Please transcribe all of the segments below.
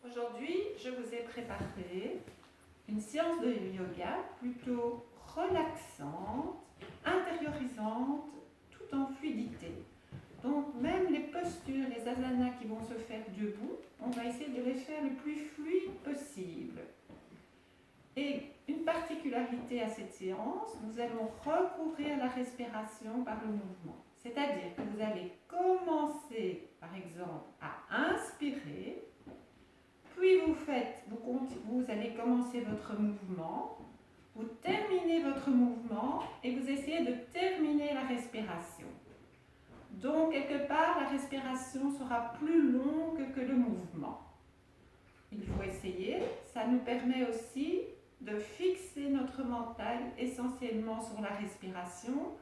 Aujourd'hui, je vous ai préparé une séance de yoga plutôt relaxante, intériorisante, tout en fluidité. Donc même les postures, les asanas qui vont se faire debout, on va essayer de les faire le plus fluide possible. Et une particularité à cette séance, nous allons recouvrir la respiration par le mouvement. C'est-à-dire que vous allez commencer, par exemple, à inspirer, puis vous allez commencer votre mouvement, vous terminez votre mouvement et vous essayez de terminer la respiration. Donc, quelque part, la respiration sera plus longue que le mouvement. Il faut essayer. Ça nous permet aussi de fixer notre mental essentiellement sur la respiration.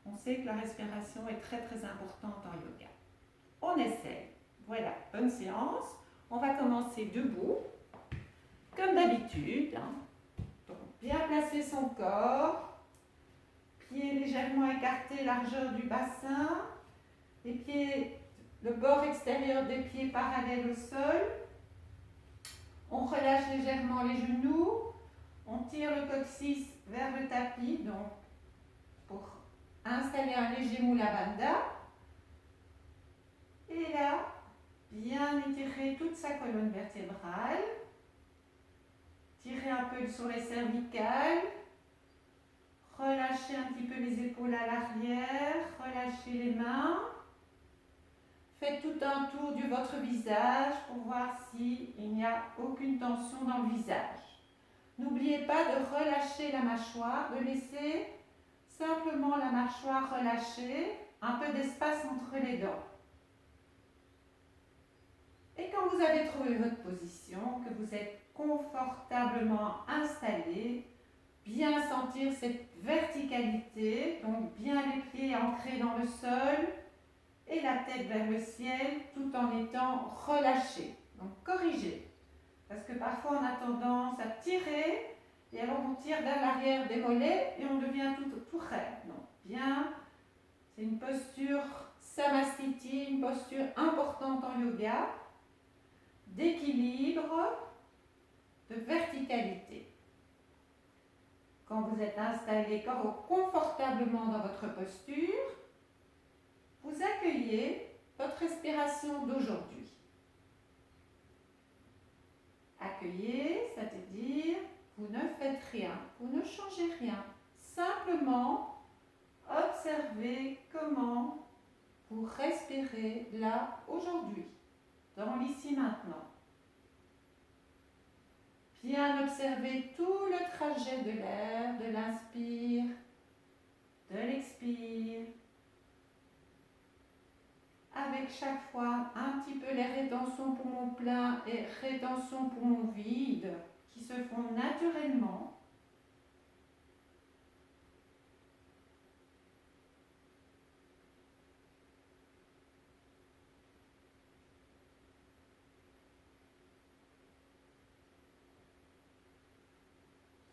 On sait que la respiration est très très importante en yoga. On essaye. Voilà, bonne séance. On va commencer debout, comme d'habitude. Donc, bien placer son corps, pieds légèrement écartés, largeur du bassin, les pieds, le bord extérieur des pieds parallèle au sol. On relâche légèrement les genoux, on tire le coccyx vers le tapis, donc pour installer un léger Mula Bandha. Et là, bien étirer toute sa colonne vertébrale. Tirez un peu sur les cervicales. Relâchez un petit peu les épaules à l'arrière. Relâchez les mains. Faites tout un tour de votre visage pour voir s'il n'y a aucune tension dans le visage. N'oubliez pas de relâcher la mâchoire, de laisser simplement la mâchoire relâchée, un peu d'espace entre les dents. Et quand vous avez trouvé votre position, que vous êtes confortablement installé, bien sentir cette verticalité, donc bien les pieds ancrés dans le sol et la tête vers le ciel tout en étant relâché. Donc corrigez, parce que parfois on a tendance à tirer et alors on tire vers l'arrière des mollets et on devient tout raide. Donc bien, c'est une posture Samasthiti, une posture importante en yoga, d'équilibre, de verticalité. Quand vous êtes installé confortablement dans votre posture, vous accueillez votre respiration d'aujourd'hui. Accueillez, c'est-à-dire vous ne faites rien, vous ne changez rien. Simplement, observez comment vous respirez là, aujourd'hui, dans l'ici maintenant. Bien observer tout le trajet de l'air, de l'inspire, de l'expire. Avec chaque fois un petit peu les rétentions poumons pleins et rétentions poumons vides qui se font naturellement.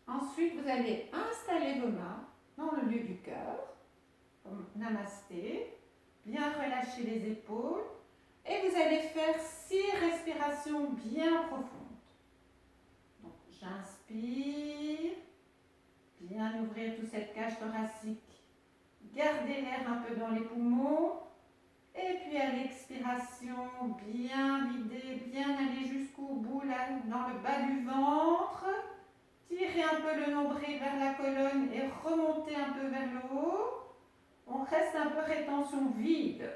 Ensuite, vous allez installer vos mains dans le lieu du cœur, comme Namasté, bien relâcher les épaules et vous allez faire 6 respirations bien profondes. Donc, j'inspire, bien ouvrir toute cette cage thoracique, gardez l'air un peu dans les poumons et puis à l'expiration, bien vider, bien aller jusqu'au bout là, dans le bas du ventre. Tirez un peu le nombril vers la colonne et remontez un peu vers le haut. On reste un peu rétention vide.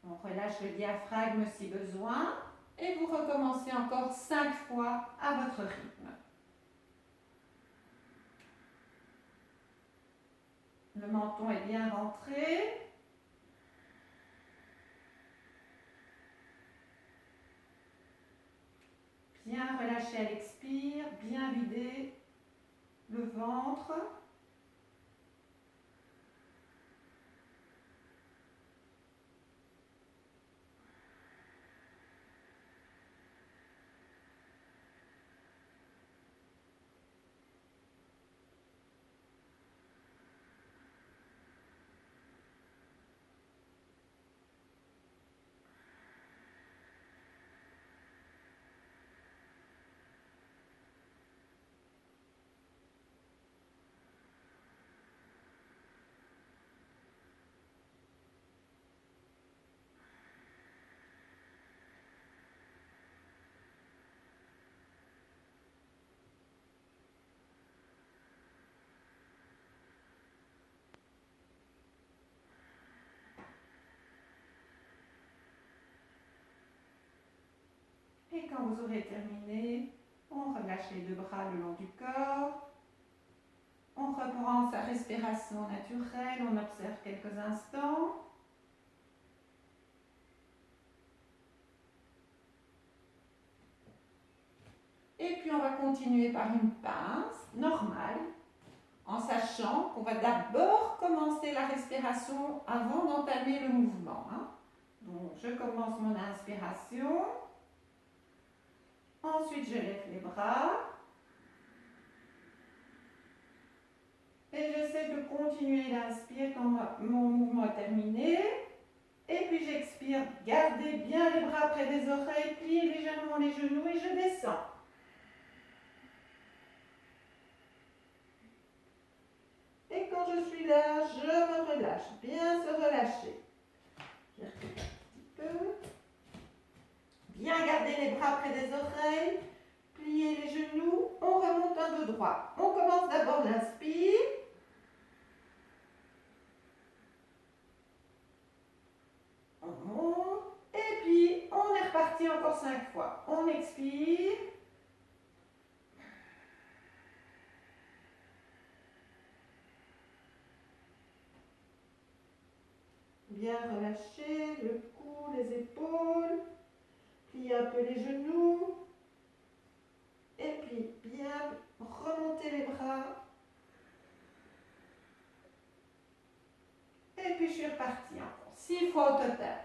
On relâche le diaphragme si besoin. Et vous recommencez encore 5 fois à votre rythme. Le menton est bien rentré. Bien relâcher à l'expire, bien vider le ventre. quand vous aurez terminé, on relâche les deux bras le long du corps. On reprend sa respiration naturelle, on observe quelques instants. Et puis on va continuer par une pince normale, en sachant qu'on va d'abord commencer la respiration avant d'entamer le mouvement. Donc je commence mon inspiration. Ensuite je lève les bras. Et j'essaie de continuer l'inspire quand mon mouvement est terminé. Et puis j'expire, gardez bien les bras près des oreilles, pliez légèrement les genoux et je descends. Et quand je suis là, je me relâche, bien se relâcher. Je recule un petit peu. Bien garder les bras près des oreilles, plier les genoux, on remonte un dos droit. On commence d'abord l'inspire. On monte. Et puis, on est reparti encore 5 fois. On expire. Bien relâcher le cou, les épaules. Plier un peu les genoux. Et puis, bien remonter les bras. Et puis, je suis repartie encore 6 fois au total.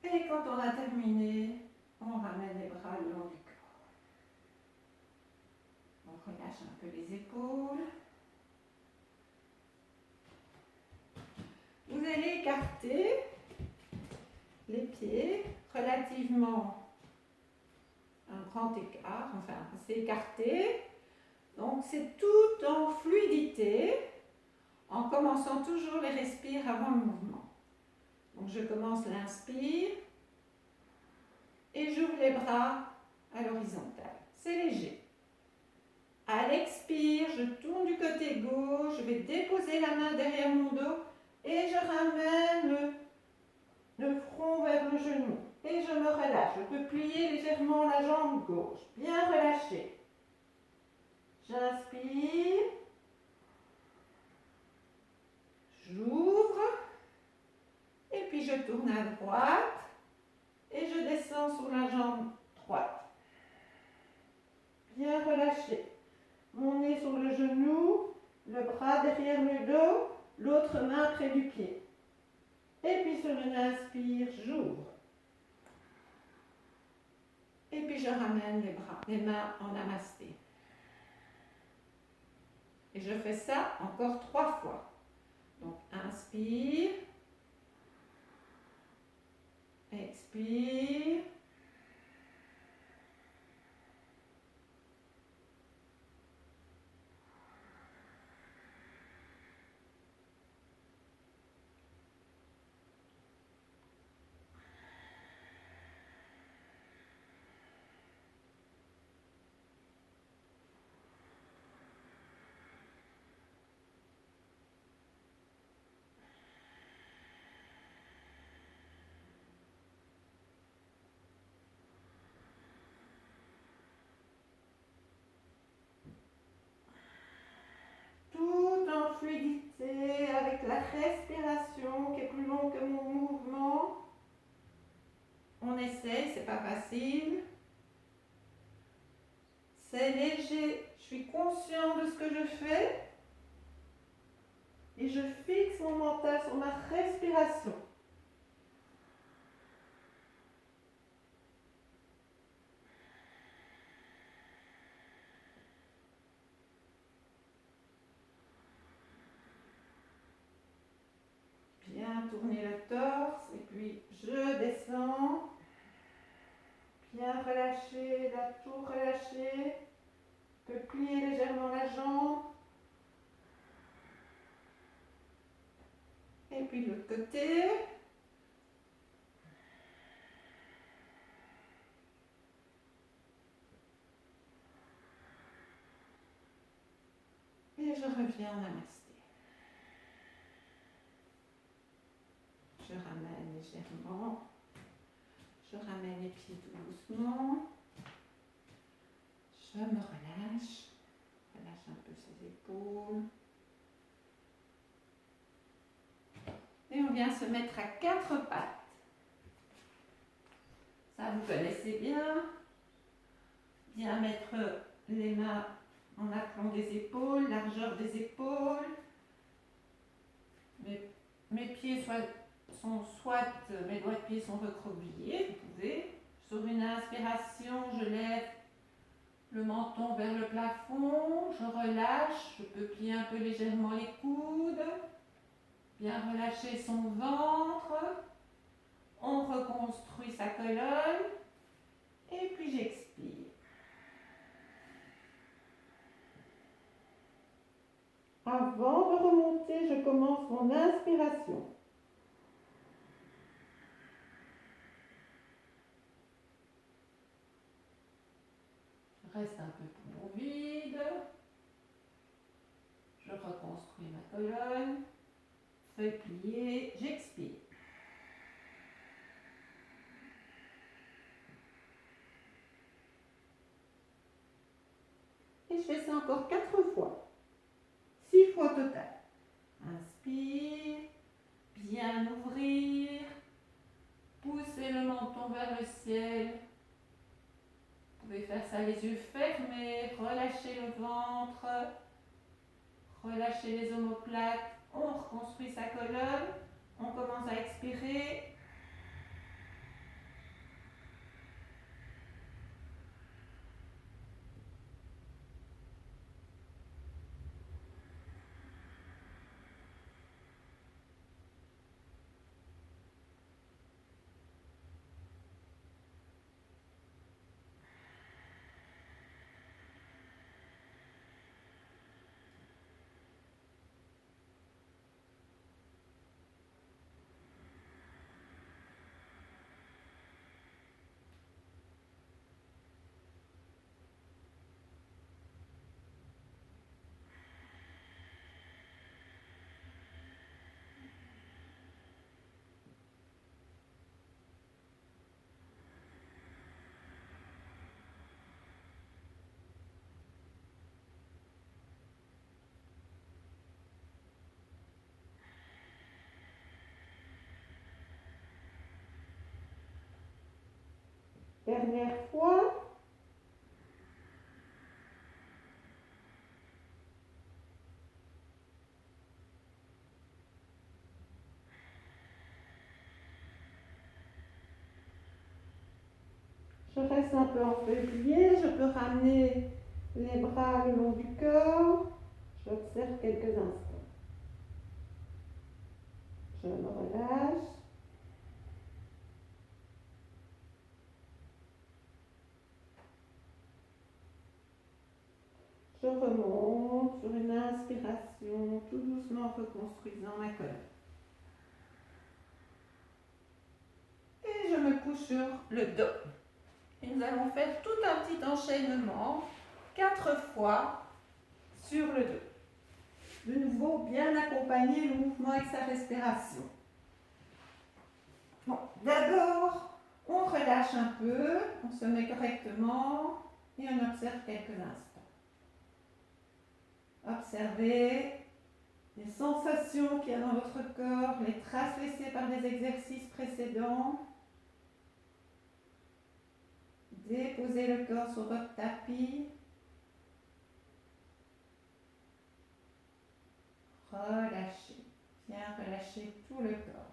Et quand on a terminé, on ramène les bras le long du corps. On relâche un peu les épaules. Vous allez écarter les pieds relativement un grand écart, enfin c'est écarté. Donc c'est tout en fluidité, en commençant toujours les respires avant le mouvement. Donc je commence l'inspire et j'ouvre les bras à l'horizontale. C'est léger. À l'expire, je tourne du côté gauche, je vais déposer la main derrière mon dos et je ramène le front vers le genou. Et je me relâche. Je peux plier légèrement la jambe gauche. Bien relâché. J'inspire. J'ouvre. Et puis je tourne à droite. Et je descends sur la jambe droite. Bien relâché. Mon nez sur le genou. Le bras derrière le dos. L'autre main près du pied. Et puis sur une inspire, j'ouvre. Et puis je ramène les mains en namasté. Et je fais ça encore 3 fois. Donc inspire, expire, respiration qui est plus longue que mon mouvement. On essaye, c'est pas facile. C'est léger, je suis conscient de ce que je fais et je fixe mon mental sur ma respiration. Bien tourner le torse et puis je descends. Bien relâcher, la tour relâchée. Je peux plier légèrement la jambe. Et puis de l'autre côté. Et je reviens en namasté. Je ramène légèrement. Je ramène les pieds doucement. Je me relâche. Relâche un peu ses épaules. Et on vient se mettre à 4 pattes. Ça, vous connaissez bien. Bien mettre les mains en aplomb des épaules, largeur des épaules. Mes pieds sont soit mes doigts de pied sont recroquevillés, vous pouvez. Sur une inspiration, je lève le menton vers le plafond, je relâche, je peux plier un peu légèrement les coudes, bien relâcher son ventre, on reconstruit sa colonne et puis j'expire. Avant de remonter, je commence mon inspiration. Je reste un peu poumon vide. Je reconstruis ma colonne. Feuille pliée, j'expire. Et je fais ça encore 4 fois. 6 fois au total. Inspire, bien ouvrir, pousser le menton vers le ciel. Vous pouvez faire ça les yeux fermés, relâchez le ventre, relâchez les omoplates, on reconstruit sa colonne, on commence à expirer. Dernière fois. Je reste un peu en feuille pliée, je peux ramener les bras le long du corps. J'observe quelques instants. Je me relâche. Je remonte sur une inspiration, tout doucement reconstruisant ma colonne. Et je me couche sur le dos. Et nous allons faire tout un petit enchaînement, 4 fois sur le dos. De nouveau, bien accompagner le mouvement avec sa respiration. Bon, d'abord, on relâche un peu, on se met correctement et on observe quelques instants. Observez les sensations qu'il y a dans votre corps, les traces laissées par les exercices précédents. Déposez le corps sur votre tapis. Relâchez. Bien relâchez tout le corps.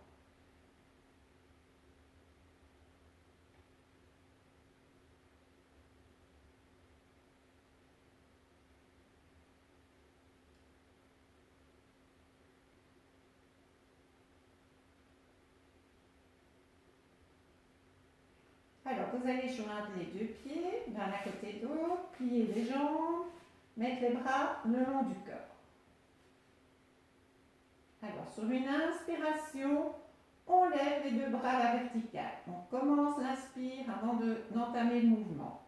Alors, vous allez joindre les deux pieds l'un à côté de l'autre, plier les jambes, mettre les bras le long du corps. Alors, sur une inspiration, on lève les deux bras à la verticale. On commence l'inspire avant d'entamer le mouvement.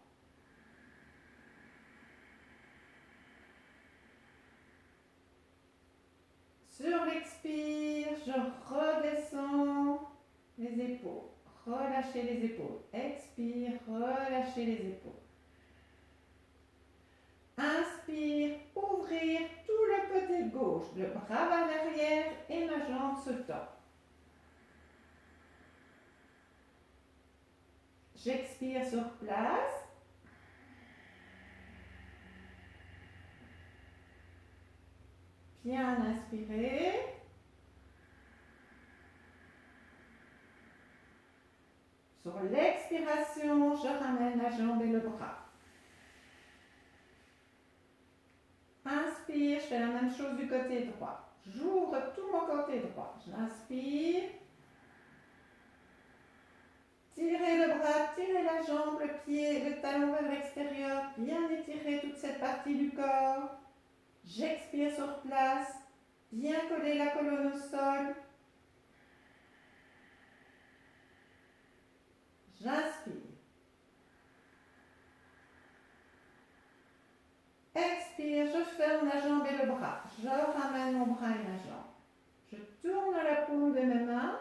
Sur l'expire, je redescends les épaules. Relâchez les épaules. Expire, relâchez les épaules. Inspire, ouvrir tout le côté gauche. Le bras vers l'arrière et ma jambe se tend. J'expire sur place. Bien inspirer. Sur l'expiration, je ramène la jambe et le bras. Inspire, je fais la même chose du côté droit. J'ouvre tout mon côté droit. J'inspire. Tirez le bras, tirez la jambe, le pied, le talon vers l'extérieur. Bien étirer toute cette partie du corps. J'expire sur place. Bien coller la colonne au sol. J'inspire. Expire, je ferme la jambe et le bras. Je ramène mon bras et ma jambe. Je tourne la paume de mes mains.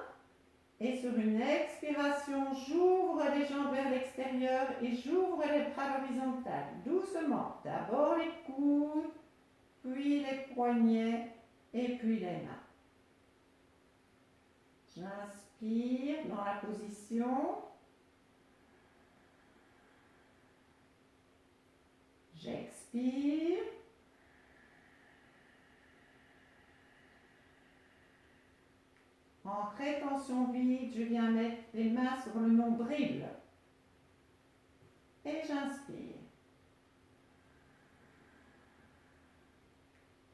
Et sur une expiration, j'ouvre les jambes vers l'extérieur et j'ouvre les bras à l'horizontale. Doucement. D'abord les coudes, puis les poignets et puis les mains. J'inspire dans la position. J'expire. En rétention vide, je viens mettre les mains sur le nombril. Et j'inspire.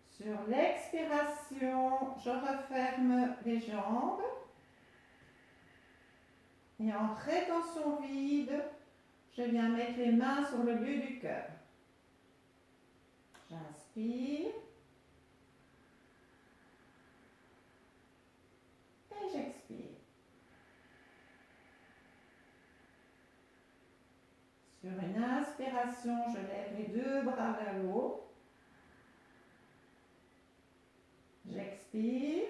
Sur l'expiration, je referme les jambes. Et en rétention vide, je viens mettre les mains sur le lieu du cœur. J'inspire. Et j'expire. Sur une inspiration, je lève les deux bras vers le haut. J'expire.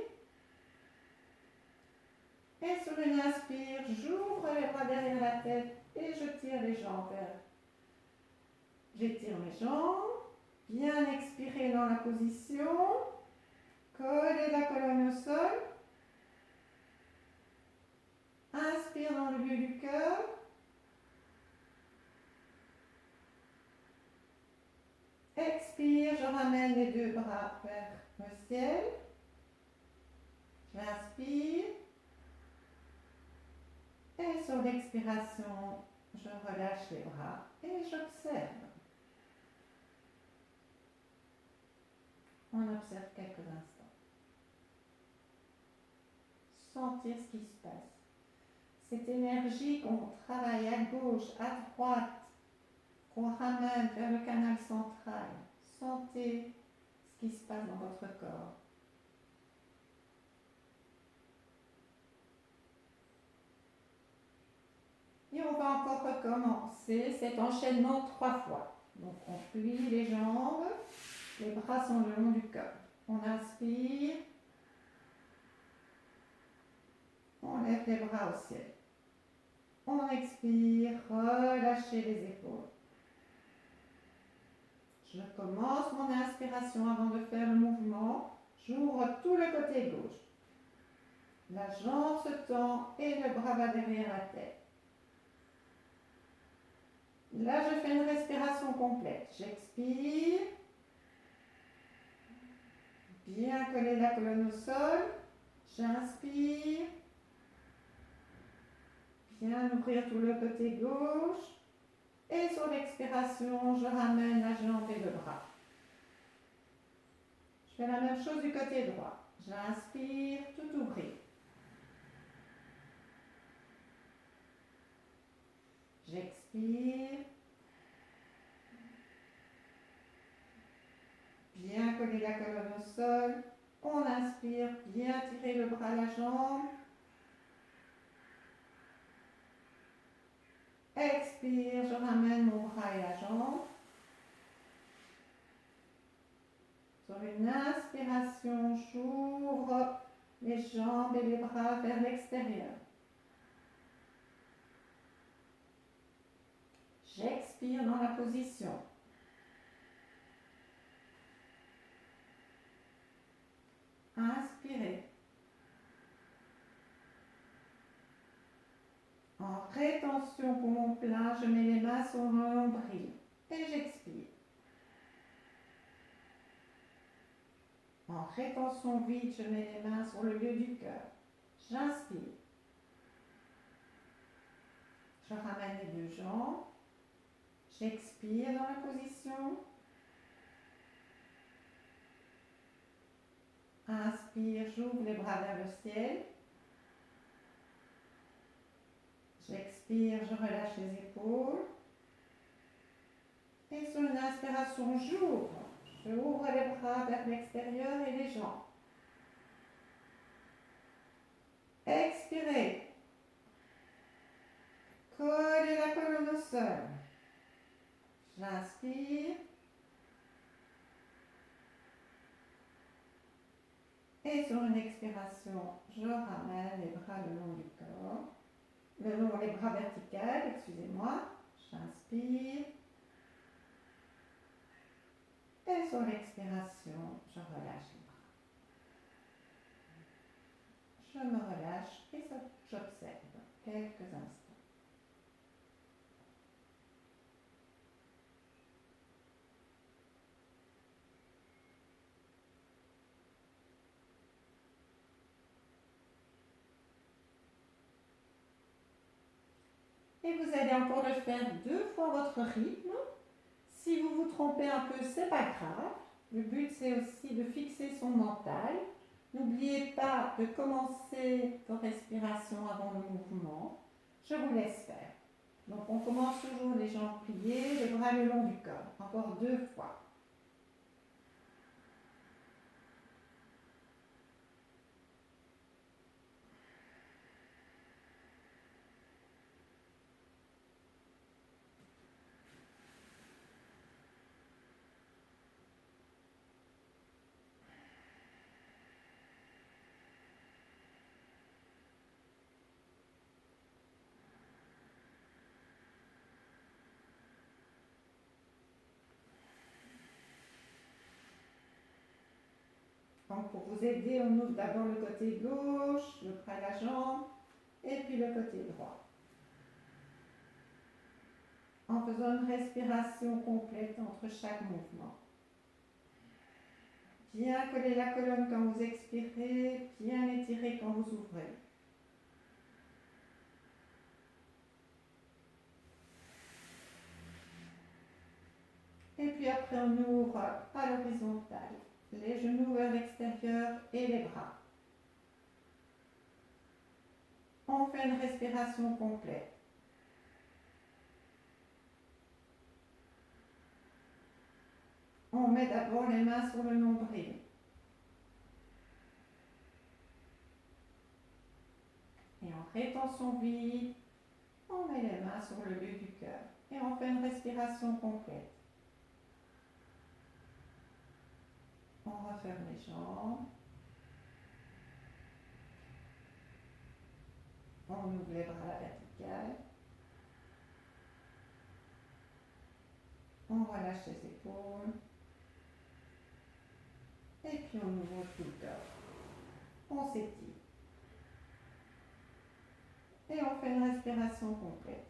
Et sur une inspire, j'ouvre les bras derrière la tête et je tire les jambes vers. J'étire mes jambes. Bien expirer dans la position. Coller la colonne au sol. Inspire dans le lieu du cœur. Expire, je ramène les deux bras vers le ciel. J'inspire. Et sur l'expiration, je relâche les bras et j'observe. On observe quelques instants. Sentir ce qui se passe. Cette énergie qu'on travaille à gauche, à droite, qu'on ramène vers le canal central. Sentez ce qui se passe dans votre corps. Et on va encore recommencer cet enchaînement 3 fois. Donc on plie les jambes, les bras sont le long du corps. On inspire, on lève les bras au ciel. On expire, relâchez les épaules. Je commence mon inspiration avant de faire le mouvement. J'ouvre tout le côté gauche. La jambe se tend et le bras va derrière la tête. Là, je fais une respiration complète. J'expire. Bien coller la colonne au sol. J'inspire. Bien ouvrir tout le côté gauche. Et sur l'expiration, je ramène la jambe et le bras. Je fais la même chose du côté droit. J'inspire, tout ouvrir. J'expire. Bien coller la colonne au sol. On inspire, bien tirer le bras à la jambe. Expire, je ramène mon bras et la jambe. Sur une inspiration, j'ouvre les jambes et les bras vers l'extérieur. J'expire dans la position. Inspirez. En rétention poumon plein, je mets les mains sur mon nombril et j'expire. En rétention vide, je mets les mains sur le lieu du cœur. J'inspire. Je ramène les deux jambes. J'expire dans la position. Inspire, j'ouvre les bras vers le ciel. J'expire, je relâche les épaules. Et sur une inspiration, j'ouvre. Je ouvre les bras vers l'extérieur et les jambes. Expirez. Collez la colonne au sol. J'inspire. Et sur une expiration, je ramène les bras le long du corps. Le long les bras verticales, excusez-moi. J'inspire. Et sur l'expiration, je relâche les bras. Je me relâche et j'observe quelques instants. Et vous allez encore le faire 2 fois votre rythme. Si vous vous trompez un peu, c'est pas grave. Le but, c'est aussi de fixer son mental. N'oubliez pas de commencer vos respirations avant le mouvement. Je vous laisse faire. Donc, on commence toujours les jambes pliées, les bras le long du corps. Encore 2 fois. Donc, pour vous aider, on ouvre d'abord le côté gauche, le bras, la jambe, et puis le côté droit. En faisant une respiration complète entre chaque mouvement. Bien coller la colonne quand vous expirez, bien étirer quand vous ouvrez. Et puis après, on ouvre à l'horizontale. Les genoux vers l'extérieur et les bras. On fait une respiration complète. On met d'abord les mains sur le nombril. Et en rétention vide, on met les mains sur le lieu du cœur. Et on fait une respiration complète. On referme les jambes. On ouvre les bras à la verticale. On relâche les épaules. Et puis on ouvre tout le corps. On s'étire. Et on fait une respiration complète.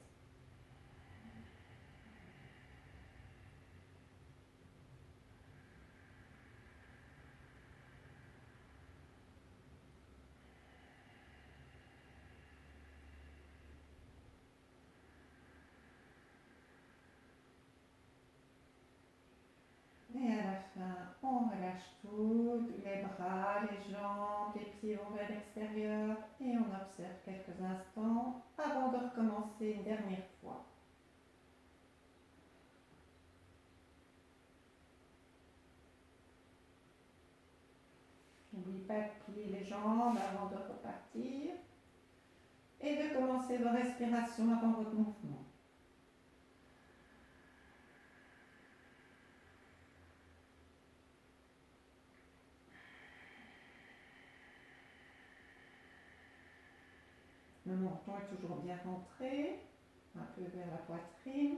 Et à la fin, on relâche tout, les bras, les jambes, les pieds vont vers l'extérieur et on observe quelques instants avant de recommencer une dernière fois. N'oublie pas de plier les jambes avant de repartir et de commencer vos respirations avant votre mouvement. Le menton est toujours bien rentré, un peu vers la poitrine.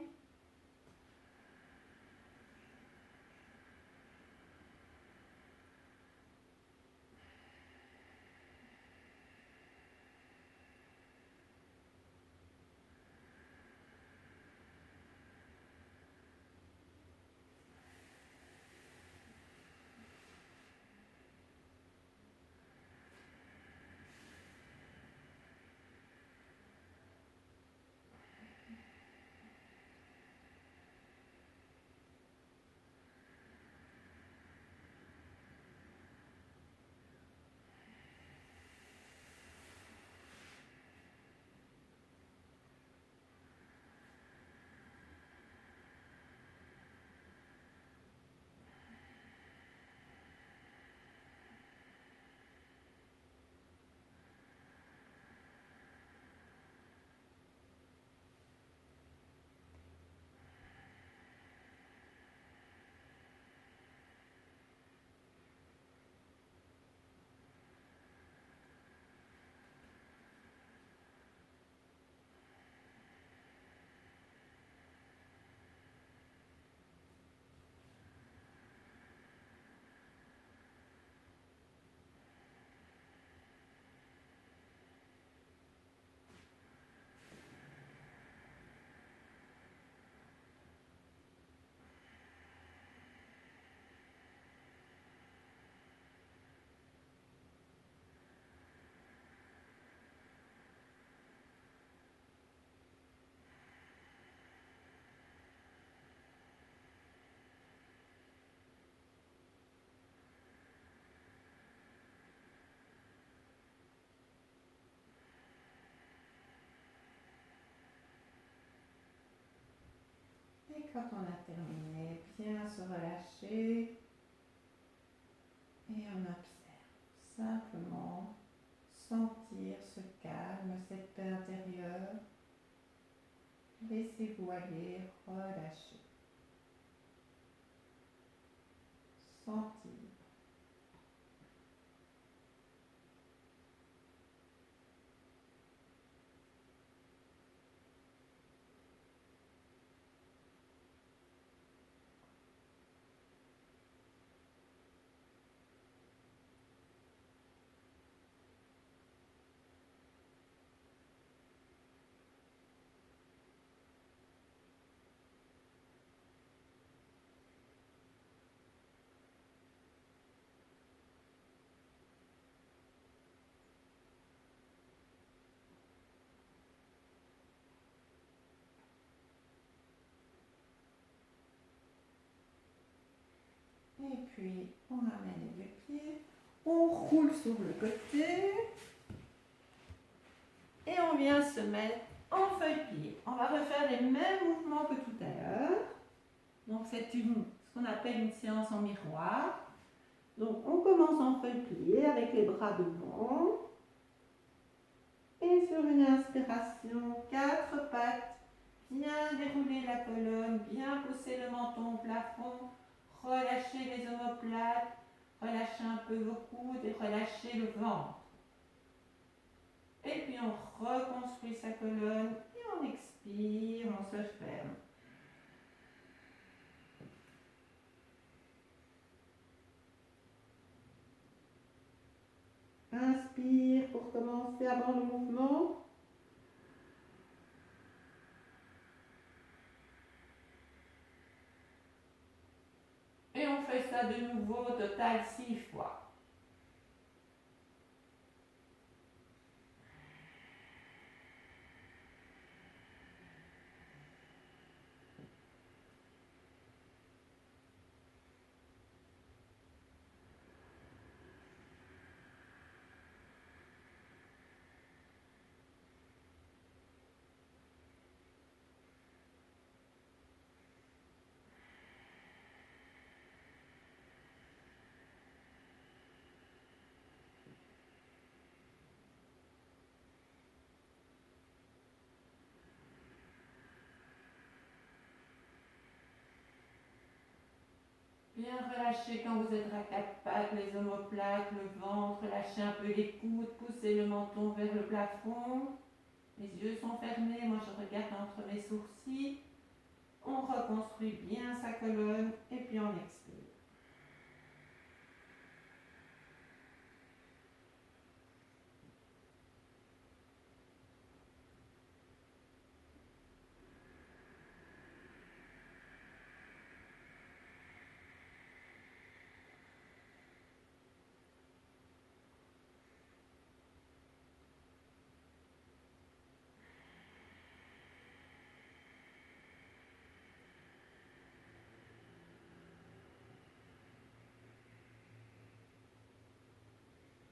Et quand on a terminé, bien se relâcher et on observe simplement sentir ce calme, cette paix intérieure. Laissez-vous aller, relâcher. Sentir. Et puis, on ramène les deux pieds, on roule sur le côté et on vient se mettre en feuille-plié. On va refaire les mêmes mouvements que tout à l'heure. Donc, c'est ce qu'on appelle une séance en miroir. Donc, on commence en feuille-plié avec les bras devant. Et sur une inspiration, 4 pattes, bien dérouler la colonne, bien pousser le menton au plafond. Relâchez les omoplates, relâchez un peu vos coudes et relâchez le ventre. Et puis on reconstruit sa colonne et on expire, on se ferme. pour commencer avant le mouvement. Et on fait ça de nouveau au total 6 fois. Bien relâcher quand vous êtes à quatre pattes, les omoplates, le ventre, lâchez un peu les coudes, poussez le menton vers le plafond. Les yeux sont fermés, moi je regarde entre mes sourcils. On reconstruit bien sa colonne et puis on expire.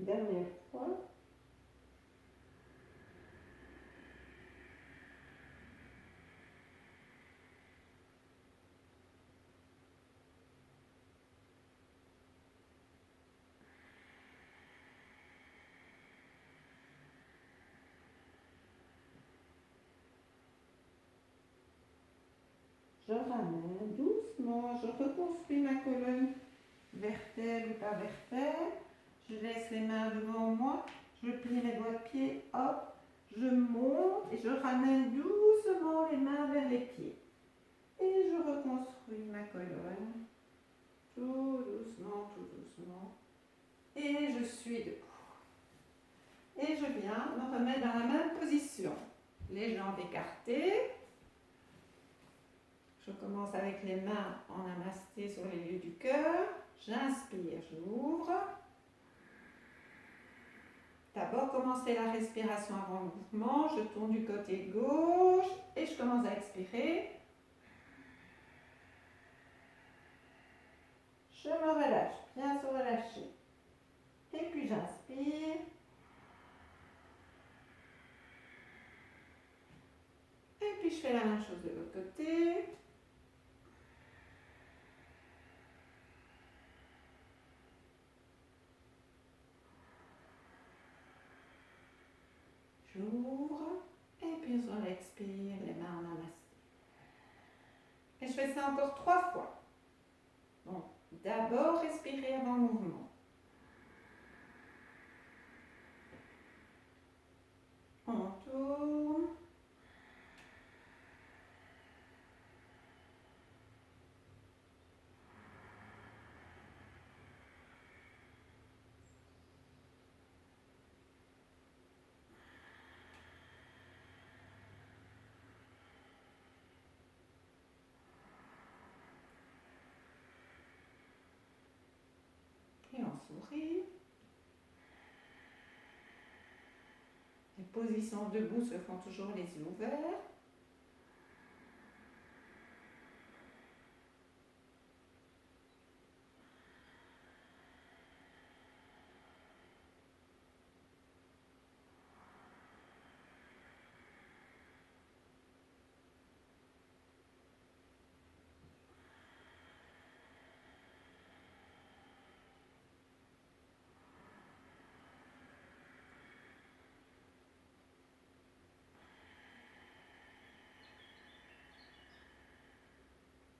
Dernière fois. Je ramène doucement, je reconstruis ma colonne, vertèbre ou pas vertèbre. Je laisse les mains devant moi, je plie mes doigts de pied, hop, je monte et je ramène doucement les mains vers les pieds. Et je reconstruis ma colonne, tout doucement, tout doucement. Et je suis debout. Et je viens me remettre dans la même position. Les jambes écartées. Je commence avec les mains en namasté sur les lieux du cœur. J'inspire, j'ouvre. D'abord, commencer la respiration avant le mouvement. Je tourne du côté gauche et je commence à expirer. Je me relâche, bien se relâcher. Et puis j'inspire. Et puis je fais la même chose de l'autre côté. J'ouvre. Et puis on expire, les mains en namasté. Et je fais ça encore 3 fois. Donc, d'abord, respirer avant le mouvement. On tourne. Et on sourit. Les positions debout se font toujours les yeux ouverts.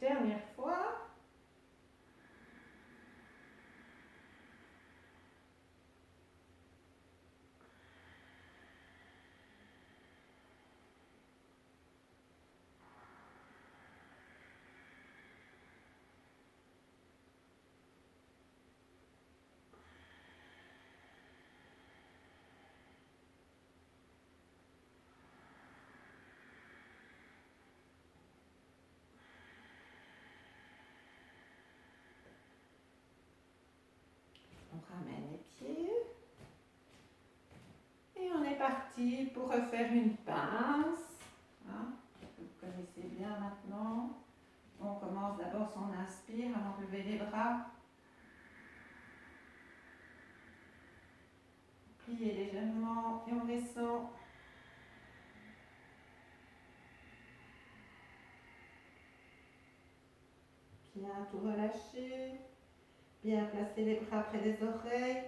Dernière fois. parti pour refaire une pince, hein, que vous connaissez bien maintenant. On commence d'abord, on inspire, à enlever les bras. Pliez légèrement et on descend. Bien tout relâcher. Bien placer les bras près des oreilles.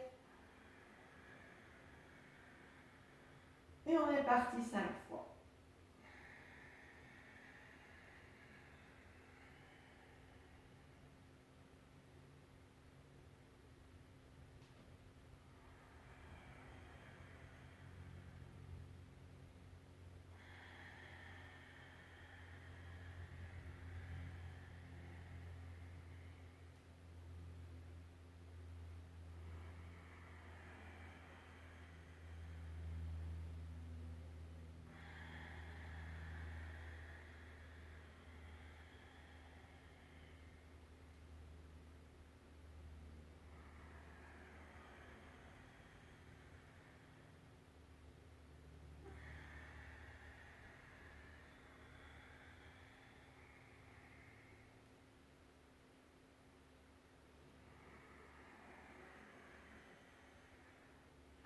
Et on est parti 5 fois.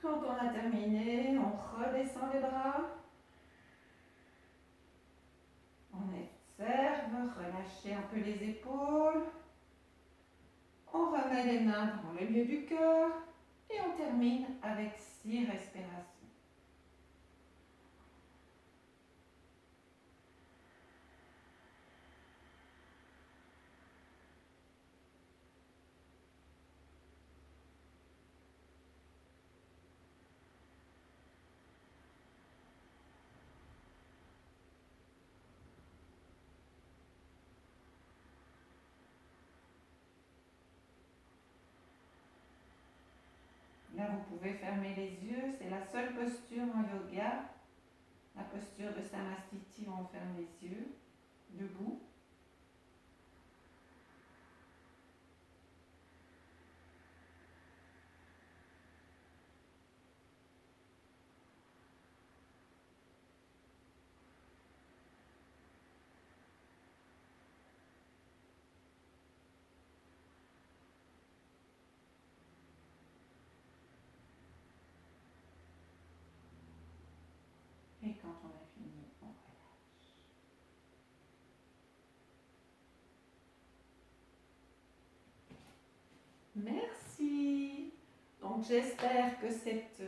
Quand on a terminé, on redescend les bras. On observe, relâchez un peu les épaules. On remet les mains dans le lieu du cœur et on termine avec 6 respirations. Là, vous pouvez fermer les yeux, c'est la seule posture en yoga, la posture de Samastiti où on ferme les yeux, debout. Et quand on a fini, on relâche. Merci. Donc j'espère que cette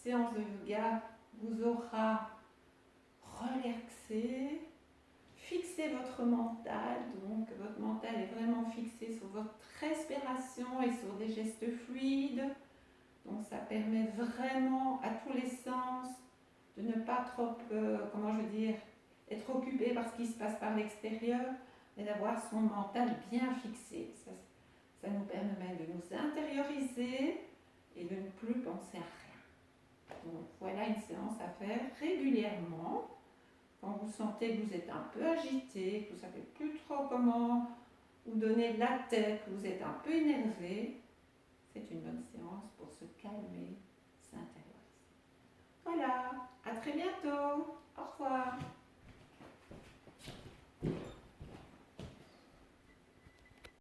séance de yoga vous aura relaxé. Fixez votre mental, donc votre mental est vraiment fixé sur votre respiration et sur des gestes fluides. Donc ça permet vraiment à tous les sens de ne pas trop, être occupé par ce qui se passe par l'extérieur, mais d'avoir son mental bien fixé. Ça nous permet de nous intérioriser et de ne plus penser à rien. Donc voilà une séance à faire régulièrement. Quand vous sentez que vous êtes un peu agité, que vous ne savez plus trop comment vous donner de la tête, que vous êtes un peu énervé, c'est une bonne séance pour se calmer, s'intérioriser. Voilà, à très bientôt. Au revoir.